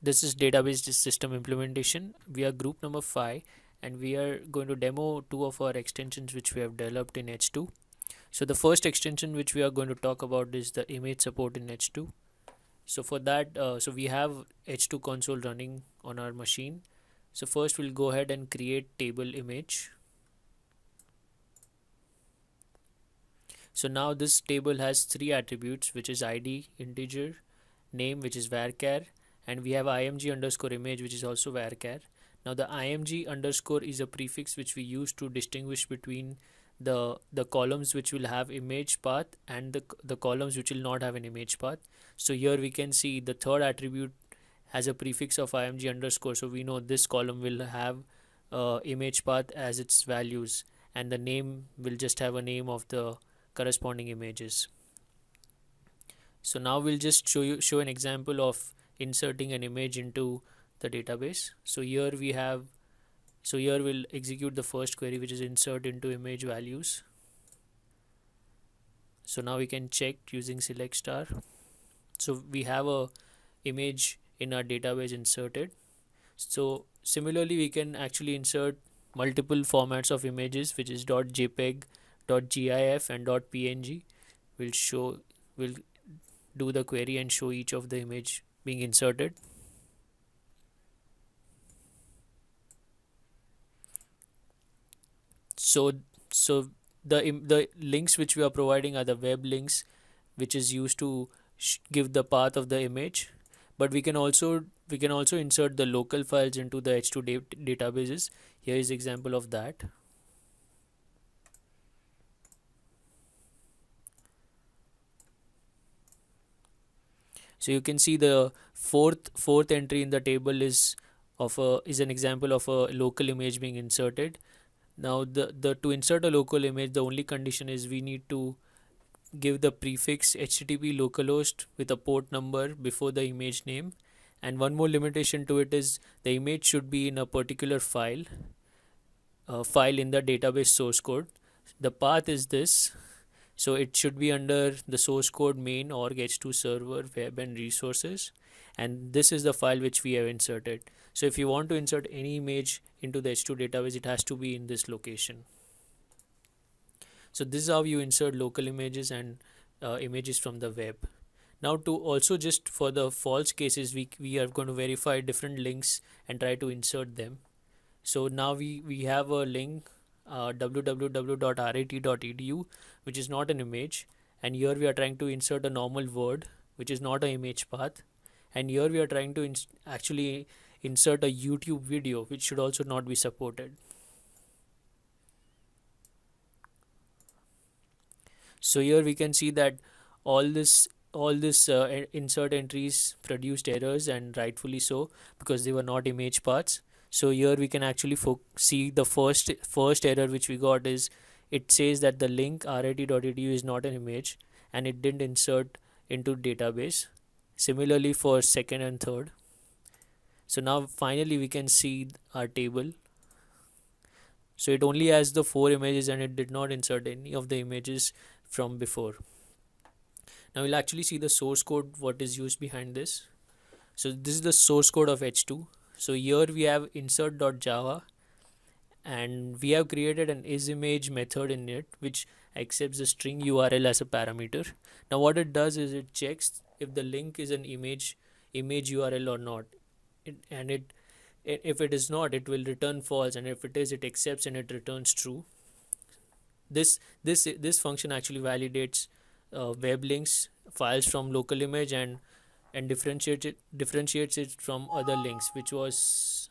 This is database system implementation. We are group number 5 and we are going to demo two of our extensions which we have developed in H2. So the first extension which we are going to talk about is the image support in H2. So for that, so we have H2 console running on our machine. So first we'll go ahead and create table image. So now this table has three attributes, which is ID integer, name which is varchar, and we have img underscore image which is also varchar. Now the img underscore is a prefix which we use to distinguish between the columns which will have image path and the columns which will not have an image path. So here we can see the third attribute has a prefix of img underscore, so we know this column will have image path as its values, and the name will just have a name of the corresponding images. So now we'll just show an example of inserting an image into the database. So here we'll execute the first query, which is insert into image values. So now we can check using select star. So we have a image in our database inserted. So similarly we can actually insert multiple formats of images, which is .jpeg, .gif and .png. We'll do the query and show each of the image being inserted. So the links which we are providing are the web links, which is used to give the path of the image, but we can also insert the local files into the H2 databases. Here is example of that. So you can see the fourth entry in the table is an example of a local image being inserted. Now the to insert a local image, the only condition is we need to give the prefix http localhost with a port number before the image name, and one more limitation to it is the image should be in a particular file in the database source code. The path is this, so it should be under the source code main org h2 server web and resources, and this is the file which we have inserted. So if you want to insert any image into the H2 database, it has to be in this location. So this is how you insert local images and images from the web. Now to also, just for the false cases, we are going to verify different links and try to insert them. So now we have a link www.rat.edu, which is not an image, and here we are trying to insert a normal word which is not an image path, and here we are trying to actually insert a YouTube video which should also not be supported. So here we can see that all this insert entries produced errors, and rightfully so, because they were not image paths. So here we can actually see the first error which we got is it says that the link rat.edu is not an image and it didn't insert into database. Similarly for second and third. So now finally we can see our table. So it only has the 4 images and it did not insert any of the images from before. Now we'll actually see the source code, what is used behind this. So this is the source code of H2. So here we have insert.java, and we have created an isImage method in it which accepts the string URL as a parameter. Now what it does is it checks if the link is an image URL or not. If it is not, it will return false, and if it is, it accepts and it returns true. This function actually validates web links, files from local image, and differentiates it from other links, which was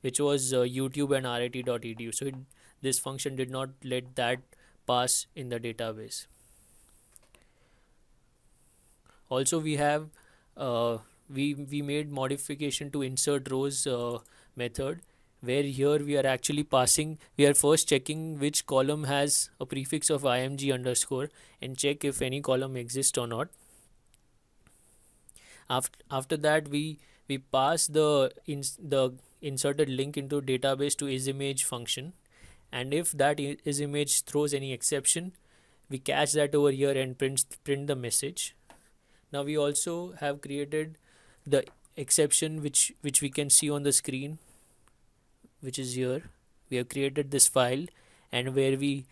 YouTube and rat.edu. So this function did not let that pass in the database. Also we have we made modification to insert rows method, where here we are first checking which column has a prefix of img underscore and check if any column exists or not. After that we pass the inserted link into database to isImage function, and if that isImage throws any exception, we catch that over here and print the message. Now we also have created the exception which we can see on the screen, which is here. We have created this file, and where we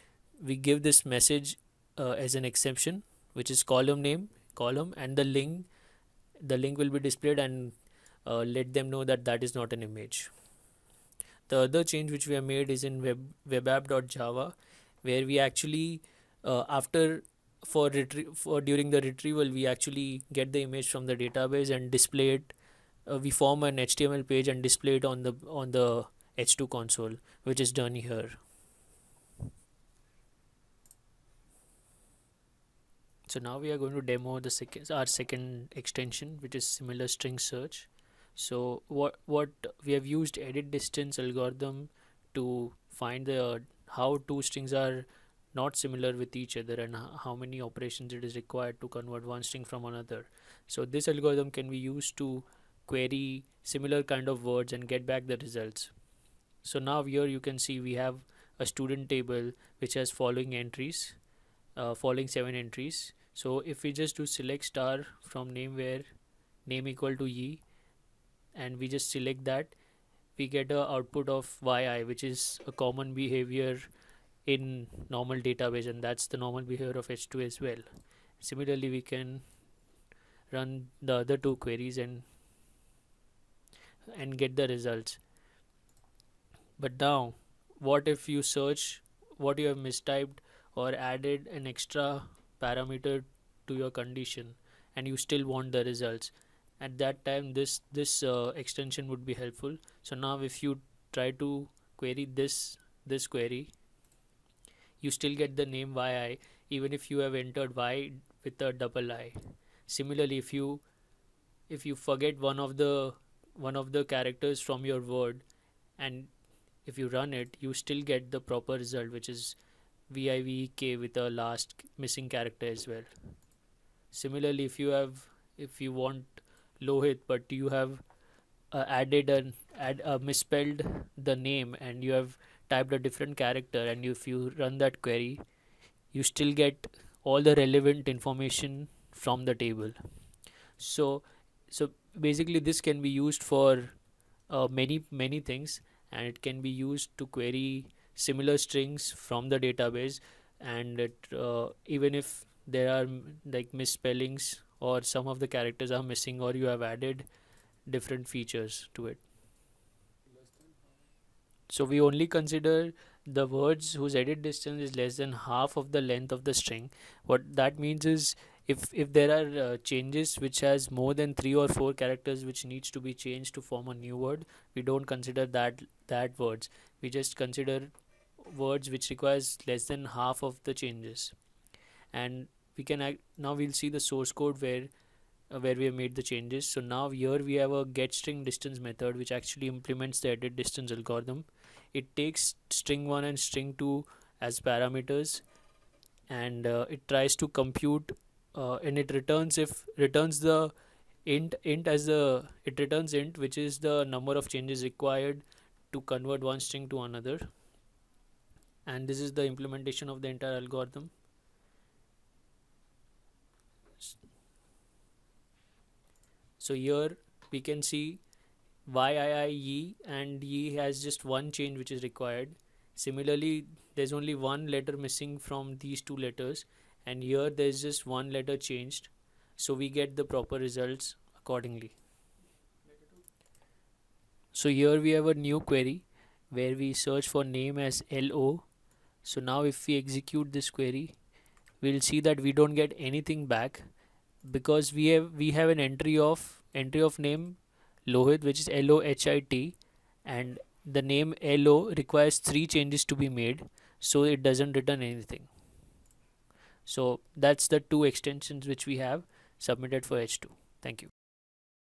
give this message as an exception, which is column name column, and the link will be displayed, and let them know that that is not an image. The other change which we have made is in webapp.java, where we actually after for during the retrieval we actually get the image from the database and display it. We form an HTML page and display it on the H2 console, which is done here. So now we are going to demo our second extension, which is similar string search. So what we have used edit distance algorithm to find the how two strings are not similar with each other, and how many operations it is required to convert one string from another. So this algorithm can be used to query similar kind of words and get back the results. So now here you can see we have a student table which has following 7 entries. So if we just do select star from name, where name equal to ye, and we just select that, we get a output of yi, which is a common behavior in normal database, and that's the normal behavior of H2 as well. Similarly, we can run the other two queries and get the results. But now, what if you search what you have mistyped or added an extra parameter to your condition, and you still want the results? At that time, this extension would be helpful. So now if you try to query this query, you still get the name yi even if you have entered y with a double I. Similarly, if you forget one of the characters from your word, and if you run it, you still get the proper result, which is VIVK with a last missing character as well. Similarly, if you want Lohit, but you have misspelled the name, and you have typed a different character, and if you run that query, you still get all the relevant information from the table. So so basically this can be used for many things, and it can be used to query similar strings from the database, and even if there are like misspellings, or some of the characters are missing, or you have added different features to it. So we only consider the words whose edit distance is less than half of the length of the string. What that means is, if there are changes which has more than 3 or 4 characters which needs to be changed to form a new word, we don't consider that words. We just consider words which requires less than half of the changes. And now we'll see the source code where we have made the changes. So now here we have a get string distance method which actually implements the edit distance algorithm. It takes string 1 and string 2 as parameters, and it tries to compute, and it returns the int as the it returns int, which is the number of changes required to convert one string to another. And this is the implementation of the entire algorithm. So here we can see YII, and ye has just one change which is required. Similarly, there's only one letter missing from these two letters, and here there's just one letter changed. So we get the proper results accordingly. So here we have a new query where we search for name as LO. So now if we execute this query, we'll see that we don't get anything back, because we have an entry of name Lohit, which is LOHIT, and the name LO requires 3 changes to be made, so it doesn't return anything. So that's the two extensions which we have submitted for H2. Thank you.